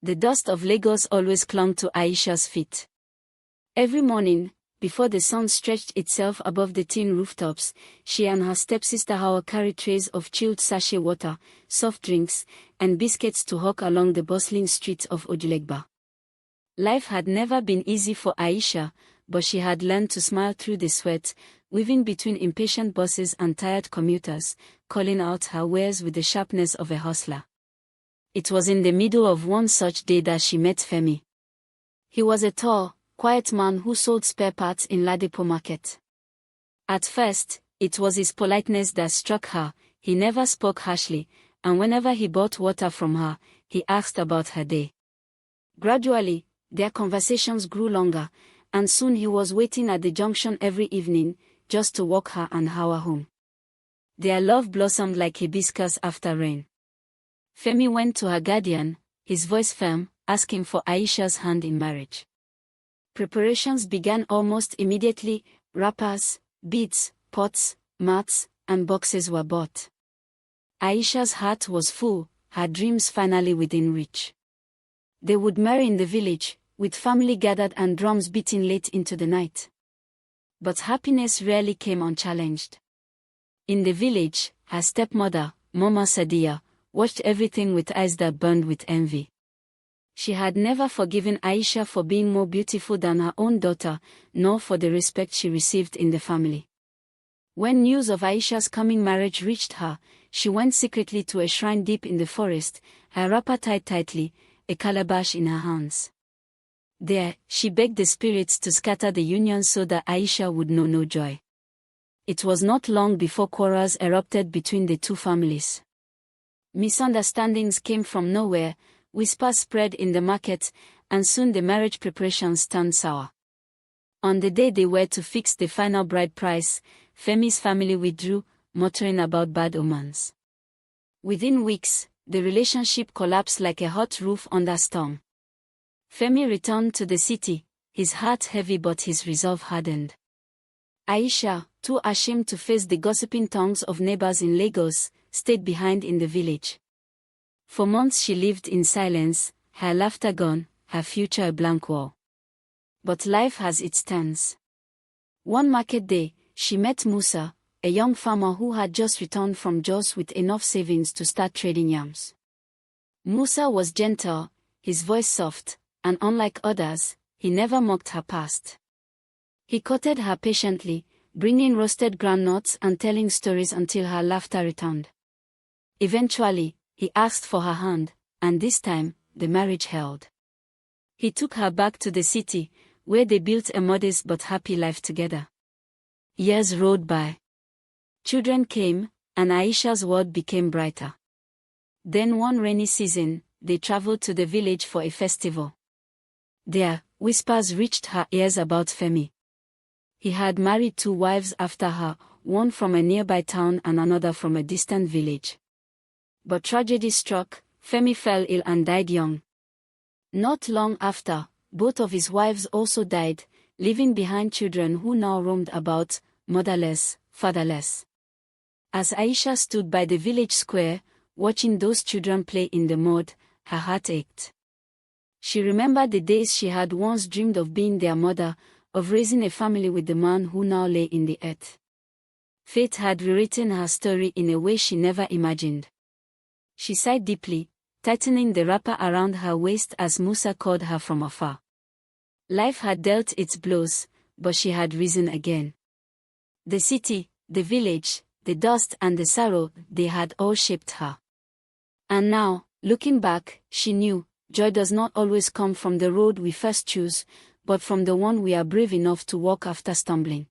The dust of Lagos always clung to Aisha's feet. Every morning, before the sun stretched itself above the tin rooftops, she and her stepsister Hawa carried trays of chilled sachet water, soft drinks, and biscuits to hawk along the bustling streets of Ojulegba. Life had never been easy for Aisha, but she had learned to smile through the sweat, weaving between impatient bosses and tired commuters, calling out her wares with the sharpness of a hustler. It was in the middle of one such day that she met Femi. He was a tall, quiet man who sold spare parts in Ladipo Market. At first, it was his politeness that struck her. He never spoke harshly, and whenever he bought water from her, he asked about her day. Gradually, their conversations grew longer, and soon he was waiting at the junction every evening, just to walk her and Hawa home. Their love blossomed like hibiscus after rain. Femi went to her guardian, his voice firm, asking for Aisha's hand in marriage. Preparations began almost immediately. Wrappers, beads, pots, mats, and boxes were bought. Aisha's heart was full, her dreams finally within reach. They would marry in the village, with family gathered and drums beating late into the night. But happiness rarely came unchallenged. In the village, her stepmother, Mama Sadiya, watched everything with eyes that burned with envy. She had never forgiven Aisha for being more beautiful than her own daughter, nor for the respect she received in the family. When news of Aisha's coming marriage reached her, she went secretly to a shrine deep in the forest, her wrapper tied tightly, a calabash in her hands. There, she begged the spirits to scatter the union so that Aisha would know no joy. It was not long before quarrels erupted between the two families. Misunderstandings came from nowhere, whispers spread in the market, and soon the marriage preparations turned sour. On the day they were to fix the final bride price, Femi's family withdrew, muttering about bad omens. Within weeks, the relationship collapsed like a hot roof under storm. Femi returned to the city, his heart heavy but his resolve hardened. Aisha, too ashamed to face the gossiping tongues of neighbors in Lagos, stayed behind in the village. For months she lived in silence, her laughter gone, her future a blank wall. But life has its turns. One market day, she met Musa, a young farmer who had just returned from Jos with enough savings to start trading yams. Musa was gentle, his voice soft, and unlike others, he never mocked her past. He courted her patiently, bringing roasted groundnuts and telling stories until her laughter returned. Eventually, he asked for her hand, and this time, the marriage held. He took her back to the city, where they built a modest but happy life together. Years rolled by. Children came, and Aisha's world became brighter. Then one rainy season, they traveled to the village for a festival. There, whispers reached her ears about Femi. He had married 2 wives after her, one from a nearby town and another from a distant village. But tragedy struck, Femi fell ill and died young. Not long after, both of his wives also died, leaving behind children who now roamed about, motherless, fatherless. As Aisha stood by the village square, watching those children play in the mud, her heart ached. She remembered the days she had once dreamed of being their mother, of raising a family with the man who now lay in the earth. Fate had rewritten her story in a way she never imagined. She sighed deeply, tightening the wrapper around her waist as Musa called her from afar. Life had dealt its blows, but she had risen again. The city, the village, the dust and the sorrow, they had all shaped her. And now, looking back, she knew, joy does not always come from the road we first choose, but from the one we are brave enough to walk after stumbling.